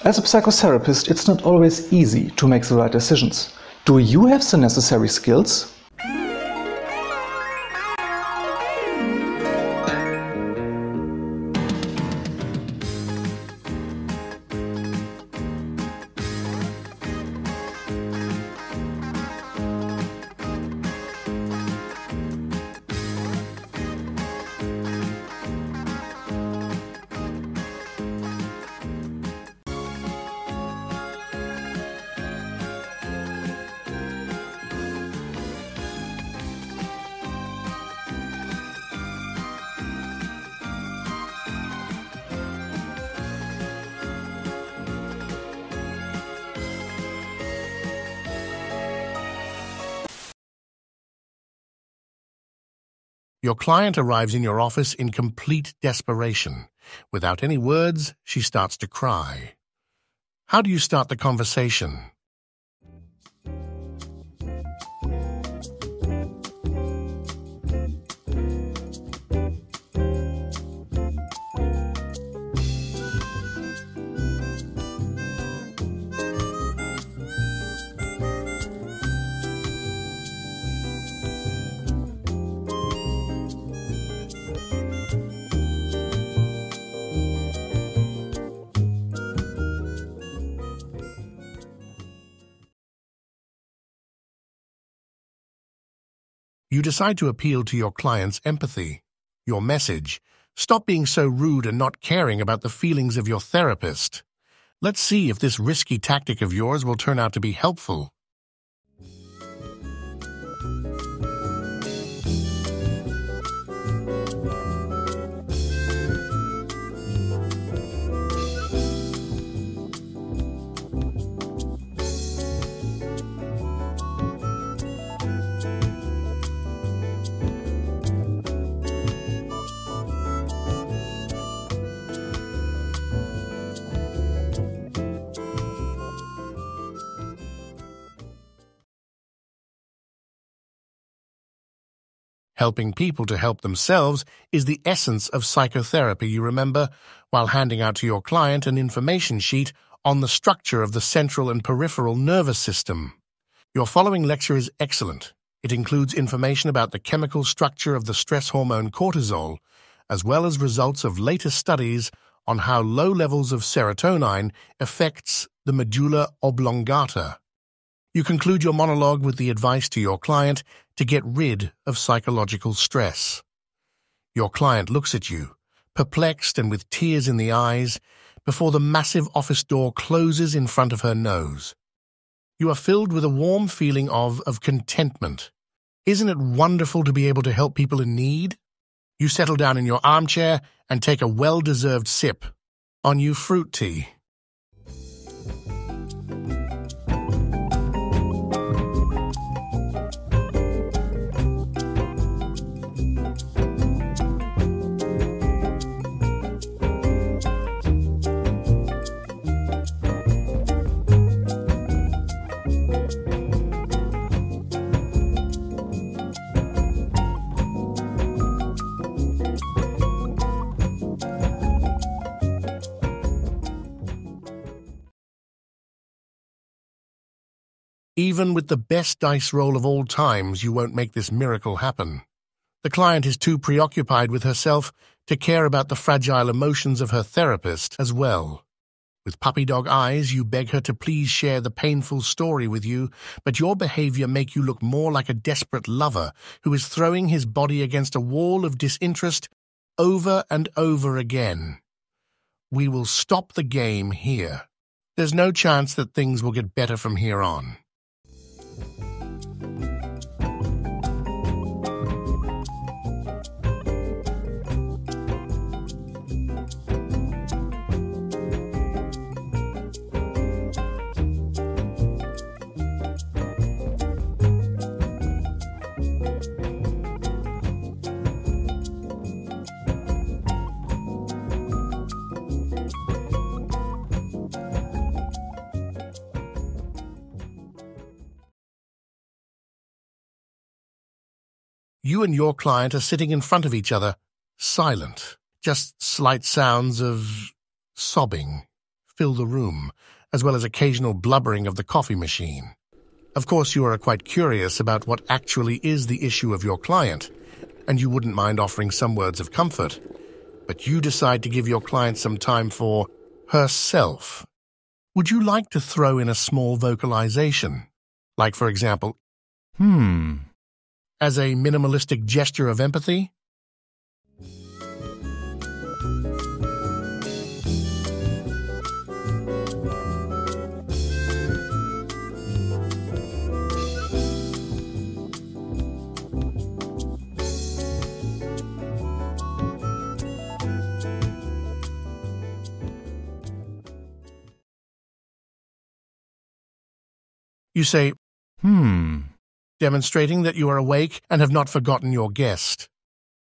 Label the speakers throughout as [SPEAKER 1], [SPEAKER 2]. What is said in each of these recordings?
[SPEAKER 1] As a psychotherapist, it's not always easy to make the right decisions. Do you have the necessary skills?
[SPEAKER 2] Your client arrives in your office in complete desperation. Without any words, she starts to cry. How do you start the conversation? You decide to appeal to your client's empathy. Your message: stop being so rude and not caring about the feelings of your therapist. Let's see if this risky tactic of yours will turn out to be helpful. Helping people to help themselves is the essence of psychotherapy, you remember, while handing out to your client an information sheet on the structure of the central and peripheral nervous system. Your following lecture is excellent. It includes information about the chemical structure of the stress hormone cortisol, as well as results of latest studies on how low levels of serotonin affects the medulla oblongata. You conclude your monologue with the advice to your client to get rid of psychological stress. Your client looks at you, perplexed and with tears in the eyes, before the massive office door closes in front of her nose. You are filled with a warm feeling of contentment. Isn't it wonderful to be able to help people in need? You settle down in your armchair and take a well-deserved sip on your fruit tea. Even with the best dice roll of all times, you won't make this miracle happen. The client is too preoccupied with herself to care about the fragile emotions of her therapist as well. With puppy dog eyes, you beg her to please share the painful story with you, but your behavior makes you look more like a desperate lover who is throwing his body against a wall of disinterest over and over again. We will stop the game here. There's no chance that things will get better from here on. You and your client are sitting in front of each other, silent, just slight sounds of sobbing fill the room, as well as occasional blubbering of the coffee machine. Of course, you are quite curious about what actually is the issue of your client, and you wouldn't mind offering some words of comfort. But you decide to give your client some time for herself. Would you like to throw in a small vocalization? Like, for example, as a minimalistic gesture of empathy? You say, demonstrating that you are awake and have not forgotten your guest.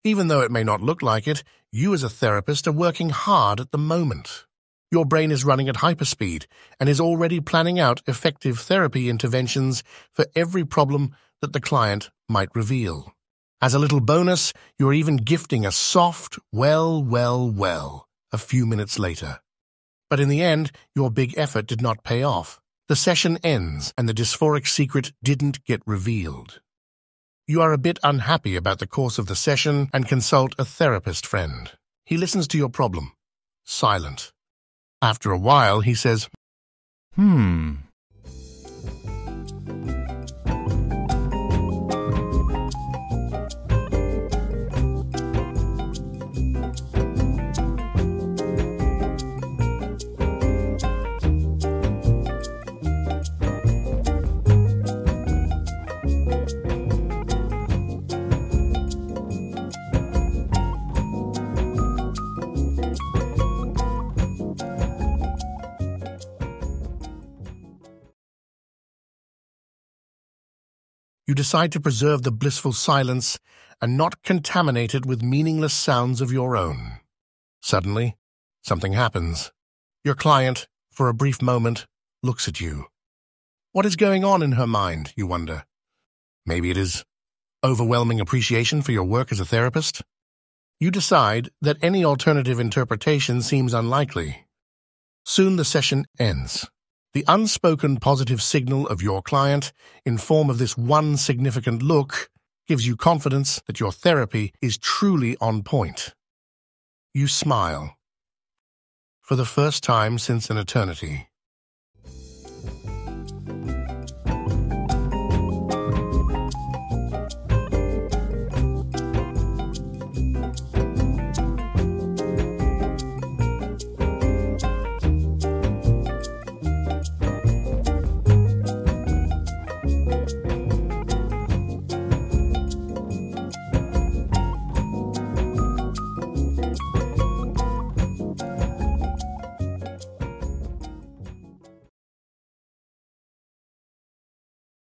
[SPEAKER 2] Even though it may not look like it, you as a therapist are working hard at the moment. Your brain is running at hyperspeed and is already planning out effective therapy interventions for every problem that the client might reveal. As a little bonus, you're even gifting a soft, well, a few minutes later. But in the end, your big effort did not pay off. The session ends, and the dysphoric secret didn't get revealed. You are a bit unhappy about the course of the session and consult a therapist friend. He listens to your problem, silent. After a while, he says, You decide to preserve the blissful silence and not contaminate it with meaningless sounds of your own. Suddenly, something happens. Your client, for a brief moment, looks at you. What is going on in her mind, you wonder? Maybe it is overwhelming appreciation for your work as a therapist? You decide that any alternative interpretation seems unlikely. Soon the session ends. The unspoken positive signal of your client, in form of this one significant look, gives you confidence that your therapy is truly on point. You smile. For the first time since an eternity.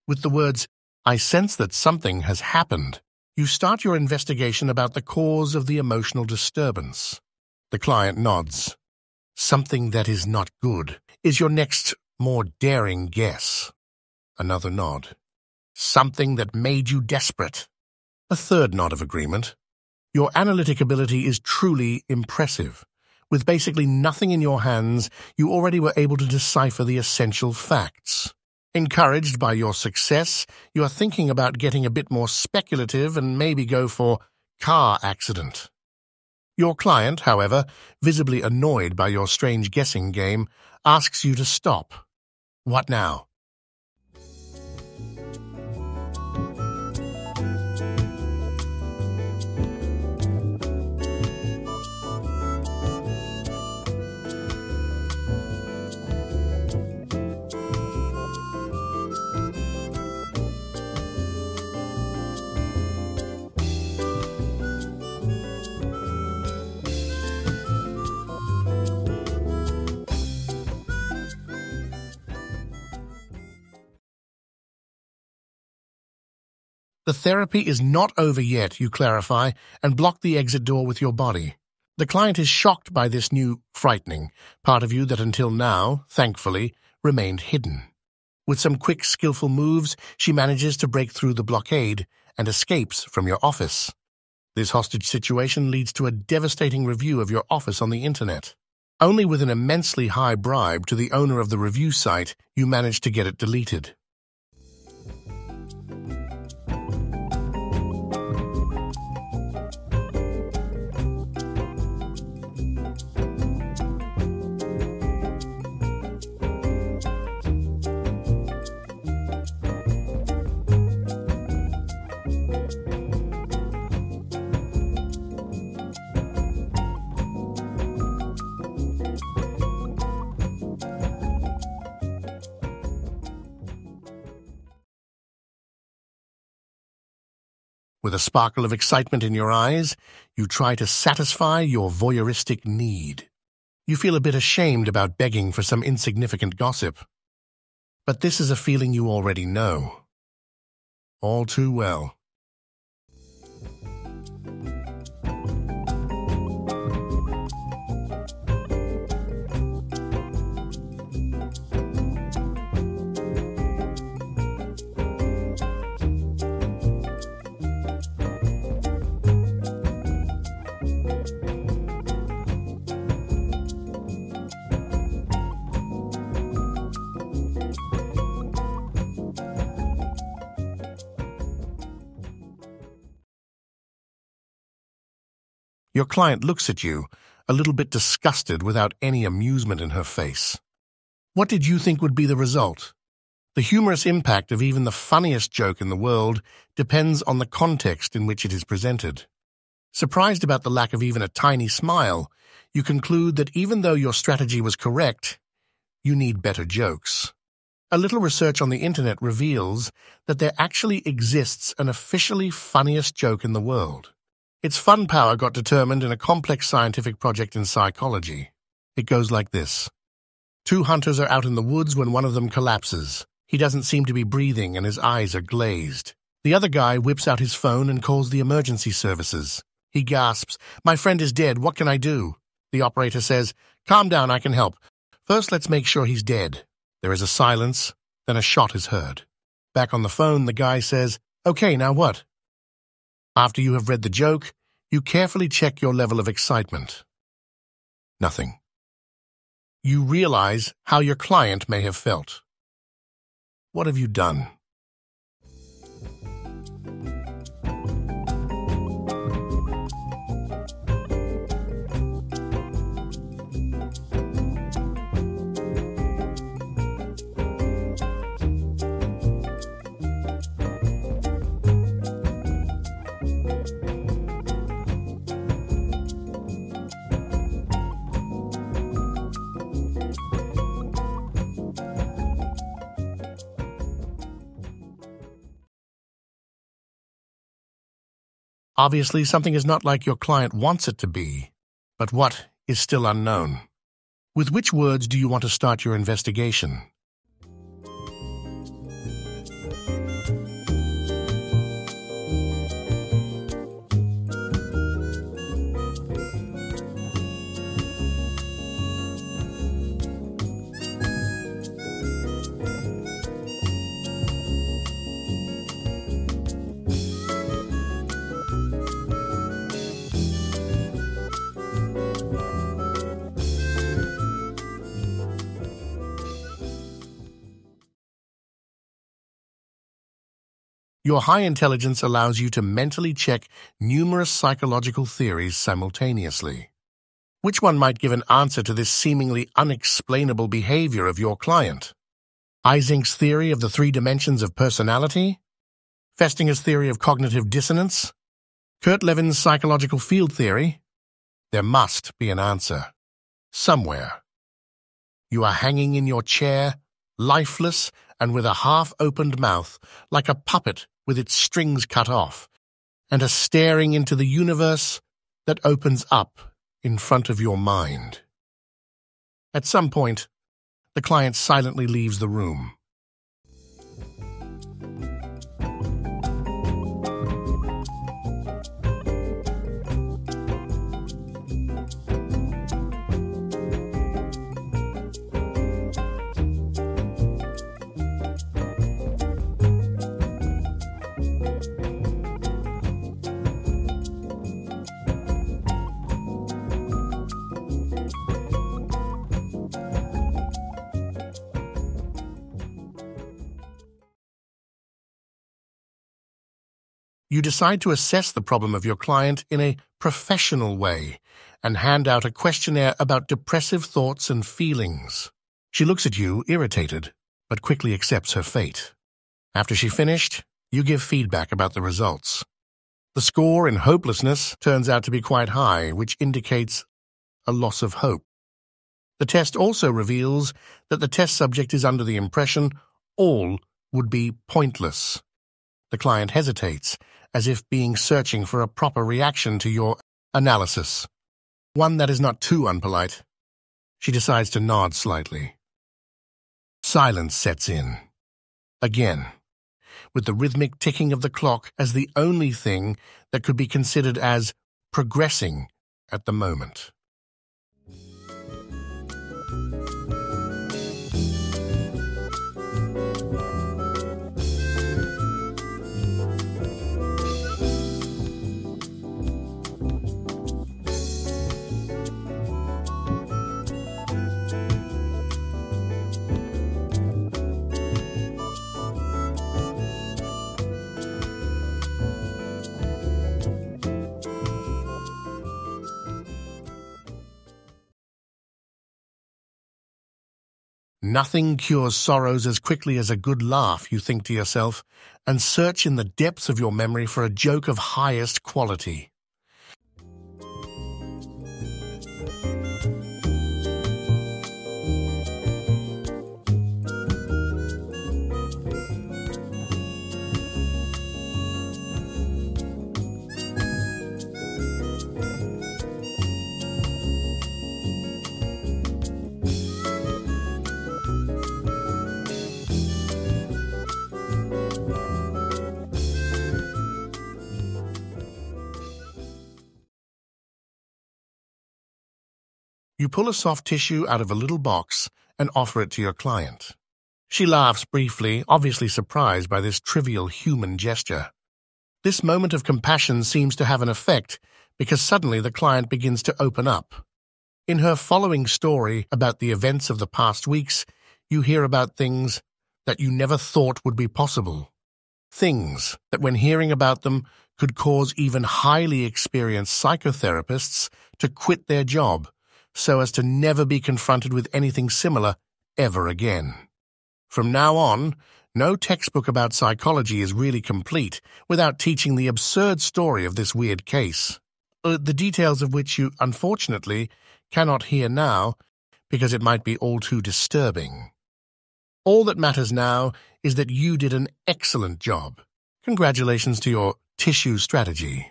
[SPEAKER 2] With the words, "I sense that something has happened," you start your investigation about the cause of the emotional disturbance. The client nods. Something that is not good is your next, more daring guess. Another nod. Something that made you desperate. A third nod of agreement. Your analytic ability is truly impressive. With basically nothing in your hands, you already were able to decipher the essential facts. Encouraged by your success, you are thinking about getting a bit more speculative and maybe go for car accident. Your client, however, visibly annoyed by your strange guessing game, asks you to stop. What now? The therapy is not over yet, you clarify, and block the exit door with your body. The client is shocked by this new, frightening part of you that until now, thankfully, remained hidden. With some quick, skillful moves, she manages to break through the blockade and escapes from your office. This hostage situation leads to a devastating review of your office on the internet. Only with an immensely high bribe to the owner of the review site you manage to get it deleted. With a sparkle of excitement in your eyes, you try to satisfy your voyeuristic need. You feel a bit ashamed about begging for some insignificant gossip. But this is a feeling you already know. All too well. Your client looks at you, a little bit disgusted without any amusement in her face. What did you think would be the result? The humorous impact of even the funniest joke in the world depends on the context in which it is presented. Surprised about the lack of even a tiny smile, you conclude that even though your strategy was correct, you need better jokes. A little research on the internet reveals that there actually exists an officially funniest joke in the world. Its fun power got determined in a complex scientific project in psychology. It goes like this. 2 hunters are out in the woods when one of them collapses. He doesn't seem to be breathing and his eyes are glazed. The other guy whips out his phone and calls the emergency services. He gasps, "My friend is dead, what can I do?" The operator says, "Calm down, I can help. First, let's make sure he's dead." There is a silence, then a shot is heard. Back on the phone, the guy says, "Okay, now what?" After you have read the joke, you carefully check your level of excitement. Nothing. You realize how your client may have felt. What have you done? Obviously, something is not like your client wants it to be, but what is still unknown. With which words do you want to start your investigation? Your high intelligence allows you to mentally check numerous psychological theories simultaneously. Which one might give an answer to this seemingly unexplainable behavior of your client? Eysenck's theory of the 3 dimensions of personality? Festinger's theory of cognitive dissonance? Kurt Levin's psychological field theory? There must be an answer. Somewhere. You are hanging in your chair, lifeless and with a half-opened mouth, like a puppet with its strings cut off, and are staring into the universe that opens up in front of your mind. At some point, the client silently leaves the room. You decide to assess the problem of your client in a professional way and hand out a questionnaire about depressive thoughts and feelings. She looks at you, irritated, but quickly accepts her fate. After she finished, you give feedback about the results. The score in hopelessness turns out to be quite high, which indicates a loss of hope. The test also reveals that the test subject is under the impression all would be pointless. The client hesitates, as if being searching for a proper reaction to your analysis, one that is not too unpolite. She decides to nod slightly. Silence sets in. Again, with the rhythmic ticking of the clock as the only thing that could be considered as progressing at the moment. Nothing cures sorrows as quickly as a good laugh, you think to yourself, and search in the depths of your memory for a joke of highest quality. You pull a soft tissue out of a little box and offer it to your client. She laughs briefly, obviously surprised by this trivial human gesture. This moment of compassion seems to have an effect because suddenly the client begins to open up. In her following story about the events of the past weeks, you hear about things that you never thought would be possible. Things that, when hearing about them, could cause even highly experienced psychotherapists to quit their job, so as to never be confronted with anything similar ever again. From now on, no textbook about psychology is really complete without teaching the absurd story of this weird case, the details of which you, unfortunately, cannot hear now because it might be all too disturbing. All that matters now is that you did an excellent job. Congratulations to your tissue strategy.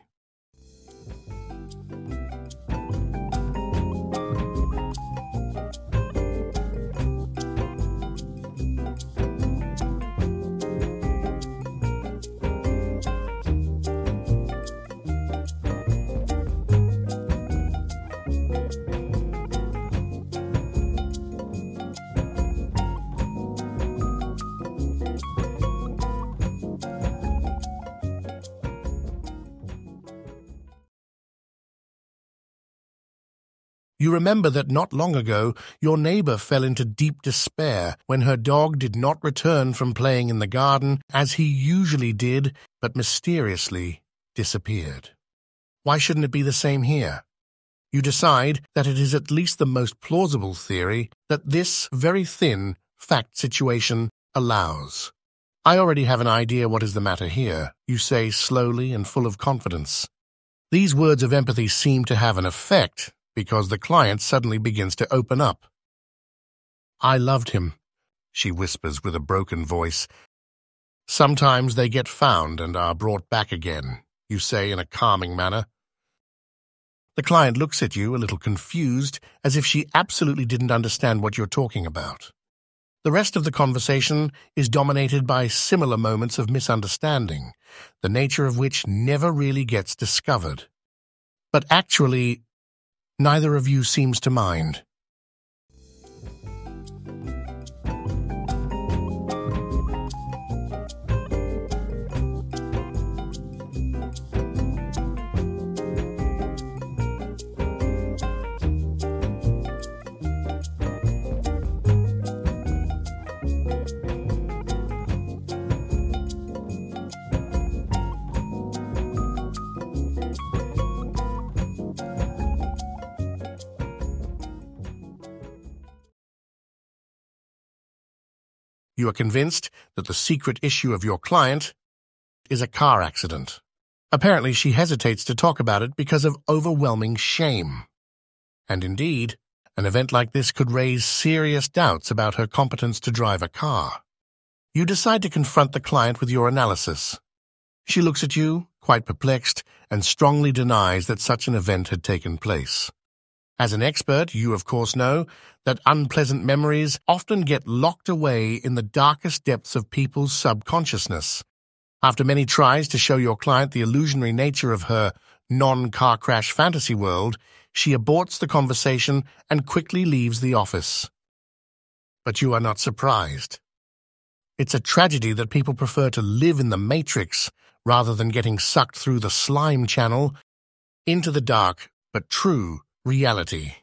[SPEAKER 2] You remember that not long ago your neighbor fell into deep despair when her dog did not return from playing in the garden as he usually did, but mysteriously disappeared. Why shouldn't it be the same here? You decide that it is at least the most plausible theory that this very thin fact situation allows. I already have an idea what is the matter here, you say slowly and full of confidence. These words of empathy seem to have an effect, because the client suddenly begins to open up. I loved him, she whispers with a broken voice. Sometimes they get found and are brought back again, you say in a calming manner. The client looks at you a little confused, as if she absolutely didn't understand what you're talking about. The rest of the conversation is dominated by similar moments of misunderstanding, the nature of which never really gets discovered. But actually, neither of you seems to mind. You are convinced that the secret issue of your client is a car accident. Apparently, she hesitates to talk about it because of overwhelming shame. And indeed, an event like this could raise serious doubts about her competence to drive a car. You decide to confront the client with your analysis. She looks at you, quite perplexed, and strongly denies that such an event had taken place. As an expert, you of course know that unpleasant memories often get locked away in the darkest depths of people's subconsciousness. After many tries to show your client the illusionary nature of her non-car crash fantasy world, she aborts the conversation and quickly leaves the office. But you are not surprised. It's a tragedy that people prefer to live in the matrix rather than getting sucked through the slime channel into the dark but true reality.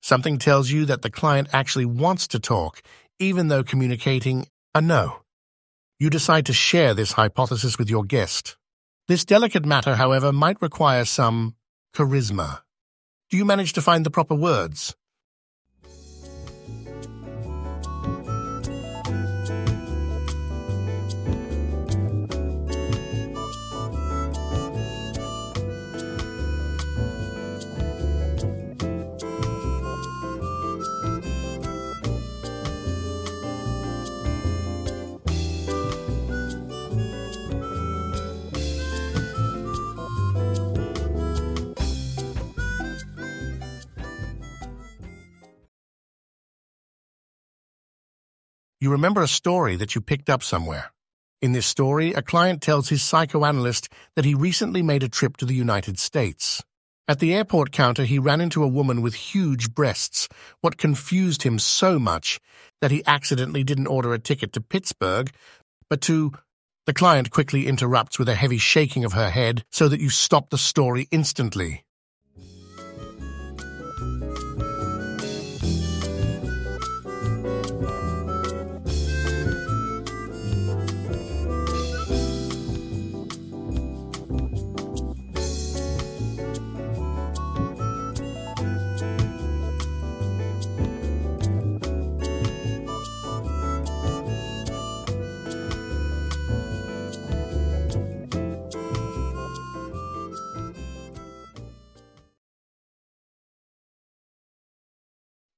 [SPEAKER 2] Something tells you that the client actually wants to talk, even though communicating a no. You decide to share this hypothesis with your guest. This delicate matter, however, might require some charisma. Do you manage to find the proper words? You remember a story that you picked up somewhere. In this story, a client tells his psychoanalyst that he recently made a trip to the United States. At the airport counter, he ran into a woman with huge breasts, what confused him so much that he accidentally didn't order a ticket to Pittsburgh, but to... The client quickly interrupts with a heavy shaking of her head so that you stop the story instantly.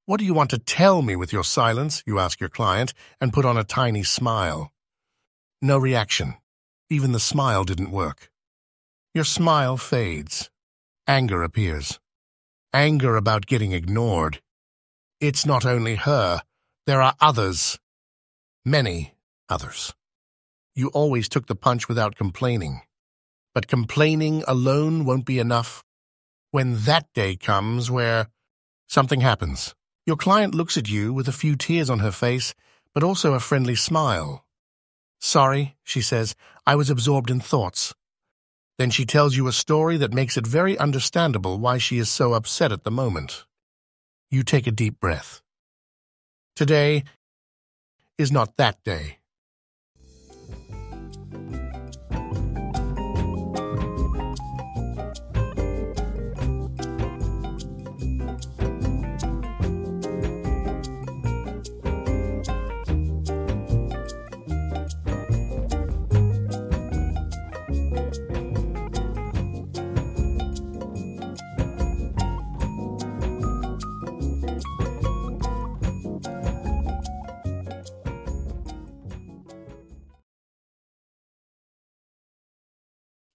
[SPEAKER 2] What do you want to tell me with your silence? You ask your client, and put on a tiny smile. No reaction. Even the smile didn't work. Your smile fades. Anger appears. Anger about getting ignored. It's not only her. There are others. Many others. You always took the punch without complaining. But complaining alone won't be enough. When that day comes where something happens. Your client looks at you with a few tears on her face, but also a friendly smile. Sorry, she says, I was absorbed in thoughts. Then she tells you a story that makes it very understandable why she is so upset at the moment. You take a deep breath. Today is not that day.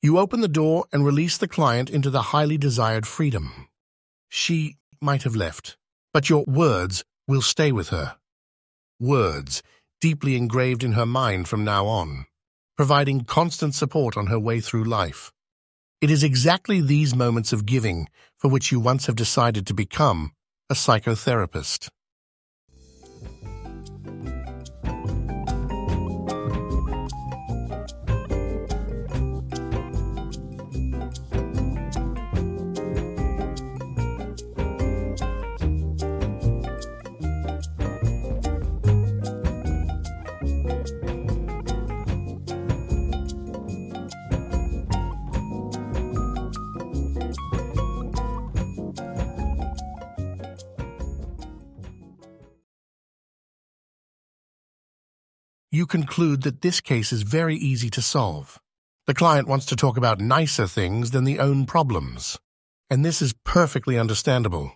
[SPEAKER 2] You open the door and release the client into the highly desired freedom. She might have left, but your words will stay with her. Words deeply engraved in her mind from now on, providing constant support on her way through life. It is exactly these moments of giving for which you once have decided to become a psychotherapist. you conclude that this case is very easy to solve. The client wants to talk about nicer things than the own problems, and this is perfectly understandable.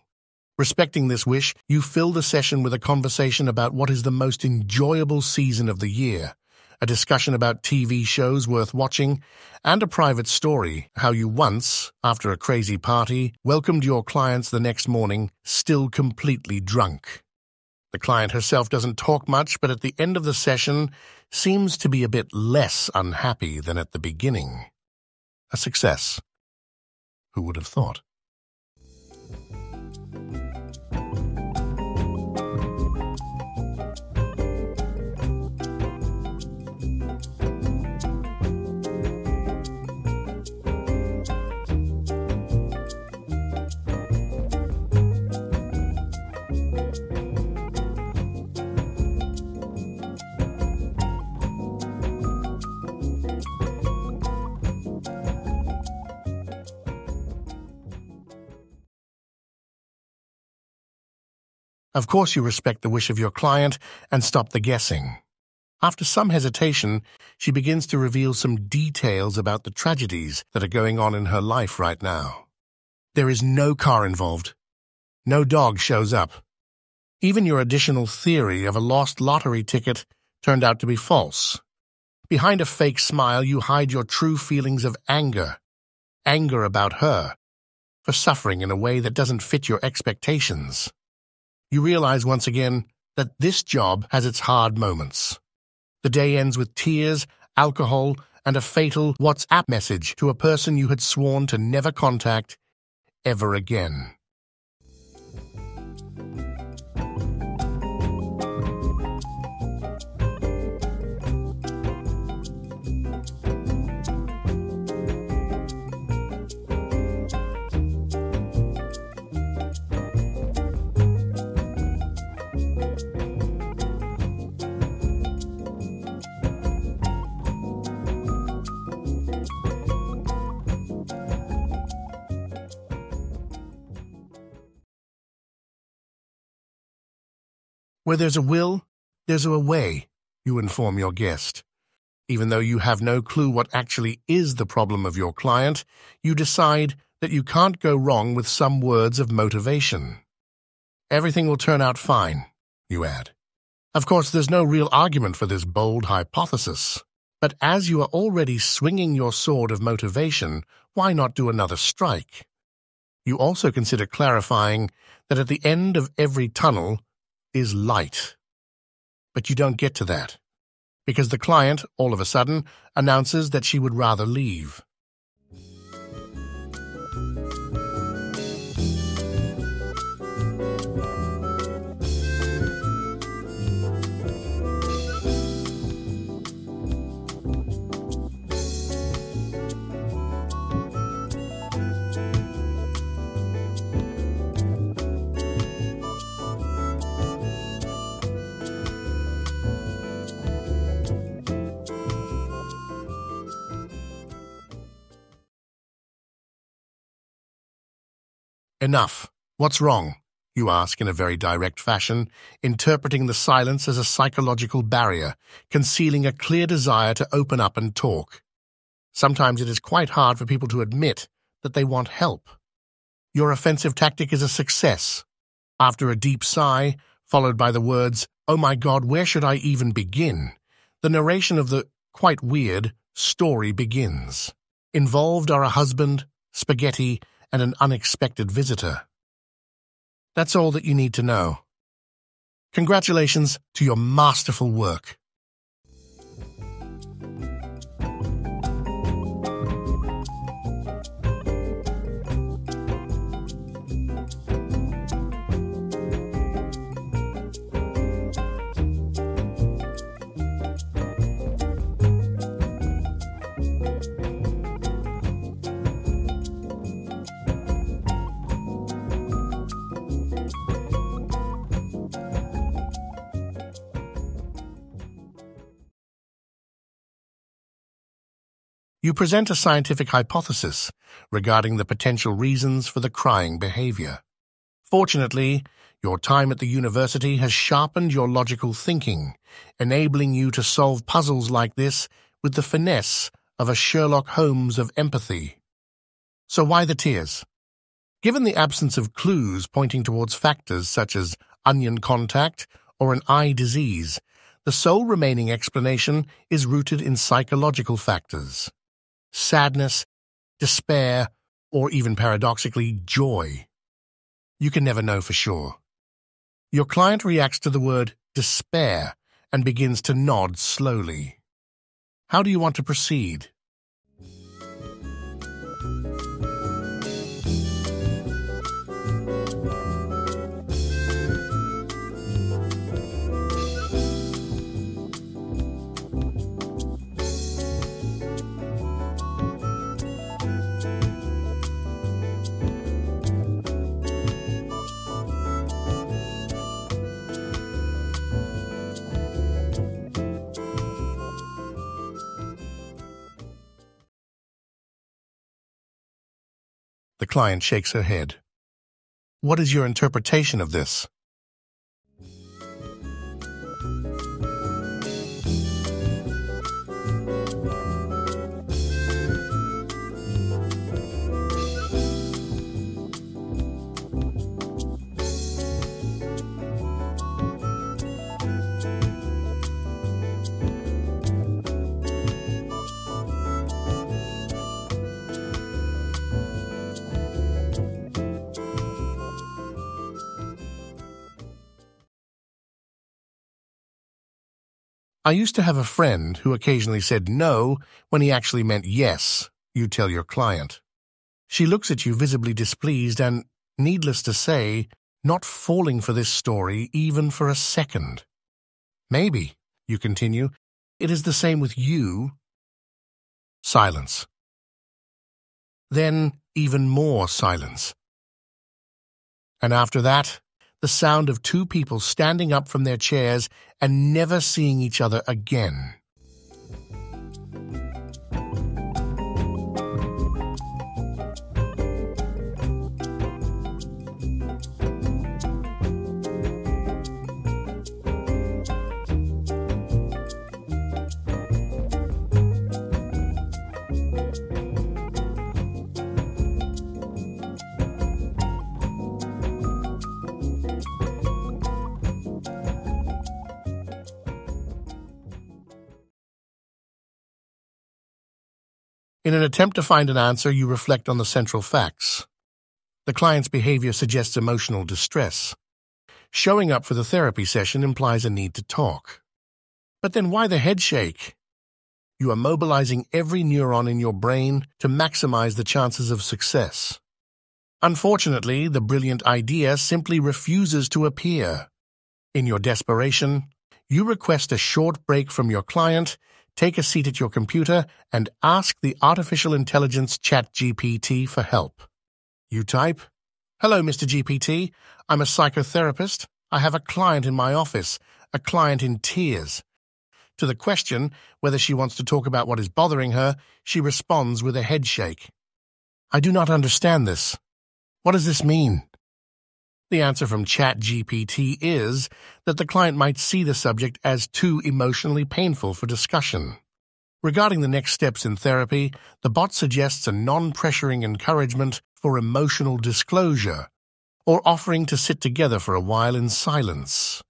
[SPEAKER 2] Respecting this wish, you fill the session with a conversation about what is the most enjoyable season of the year, a discussion about TV shows worth watching, and a private story, how you once, after a crazy party, welcomed your clients the next morning, still completely drunk. The client herself doesn't talk much, but at the end of the session seems to be a bit less unhappy than at the beginning. A success. Who would have thought? Of course you respect the wish of your client and stop the guessing. After some hesitation, she begins to reveal some details about the tragedies that are going on in her life right now. There is no car involved. No dog shows up. Even your additional theory of a lost lottery ticket turned out to be false. Behind a fake smile, you hide your true feelings of anger. Anger about her, for suffering in a way that doesn't fit your expectations. You realize once again that this job has its hard moments. The day ends with tears, alcohol, and a fatal WhatsApp message to a person you had sworn to never contact ever again. Where there's a will, there's a way, you inform your guest. Even though you have no clue what actually is the problem of your client, you decide that you can't go wrong with some words of motivation. Everything will turn out fine, you add. Of course, there's no real argument for this bold hypothesis. But as you are already swinging your sword of motivation, why not do another strike? You also consider clarifying that at the end of every tunnel is light. But you don't get to that, because the client, all of a sudden, announces that she would rather leave. Enough. What's wrong? You ask in a very direct fashion, interpreting the silence as a psychological barrier, concealing a clear desire to open up and talk. Sometimes it is quite hard for people to admit that they want help. Your offensive tactic is a success. After a deep sigh, followed by the words, "Oh my God, where should I even begin?" the narration of the, quite weird, story begins. Involved are a husband, spaghetti, and an unexpected visitor. That's all that you need to know. Congratulations to your masterful work. You present a scientific hypothesis regarding the potential reasons for the crying behavior. Fortunately, your time at the university has sharpened your logical thinking, enabling you to solve puzzles like this with the finesse of a Sherlock Holmes of empathy. So why the tears? Given the absence of clues pointing towards factors such as onion contact or an eye disease, the sole remaining explanation is rooted in psychological factors. Sadness, despair, or even paradoxically, joy. You can never know for sure. Your client reacts to the word despair and begins to nod slowly. How do you want to proceed? The client shakes her head. What is your interpretation of this? I used to have a friend who occasionally said no when he actually meant yes, you tell your client. She looks at you visibly displeased and, needless to say, not falling for this story even for a second. Maybe, you continue, it is the same with you. Silence. Then even more silence. And after that, the sound of two people standing up from their chairs and never seeing each other again. In an attempt to find an answer, you reflect on the central facts. The client's behavior suggests emotional distress. Showing up for the therapy session implies a need to talk. But then why the head shake? You are mobilizing every neuron in your brain to maximize the chances of success. Unfortunately, the brilliant idea simply refuses to appear. In your desperation, you request a short break from your client, take a seat at your computer, and ask the artificial intelligence ChatGPT for help. You type, "Hello, Mr. GPT. I'm a psychotherapist. I have a client in my office, a client in tears." To the question whether she wants to talk about what is bothering her, she responds with a head shake. "I do not understand this. What does this mean?" The answer from ChatGPT is that the client might see the subject as too emotionally painful for discussion. Regarding the next steps in therapy, the bot suggests a non-pressuring encouragement for emotional disclosure, or offering to sit together for a while in silence.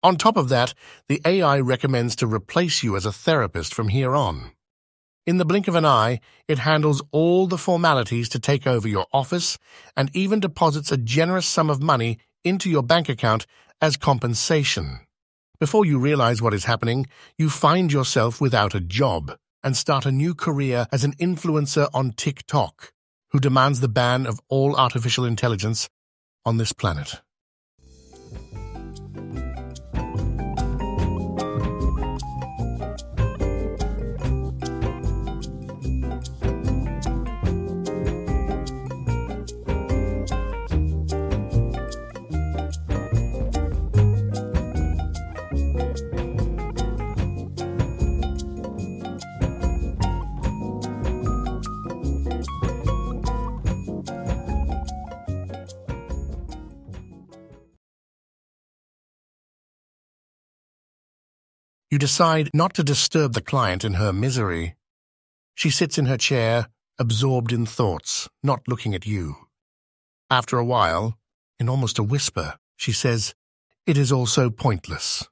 [SPEAKER 2] On top of that, the AI recommends to replace you as a therapist from here on. In the blink of an eye, it handles all the formalities to take over your office and even deposits a generous sum of money into your bank account as compensation. Before you realize what is happening, you find yourself without a job and start a new career as an influencer on TikTok, who demands the ban of all artificial intelligence on this planet. You decide not to disturb the client in her misery. She sits in her chair, absorbed in thoughts, not looking at you. After a while, in almost a whisper, she says, "It is all so pointless.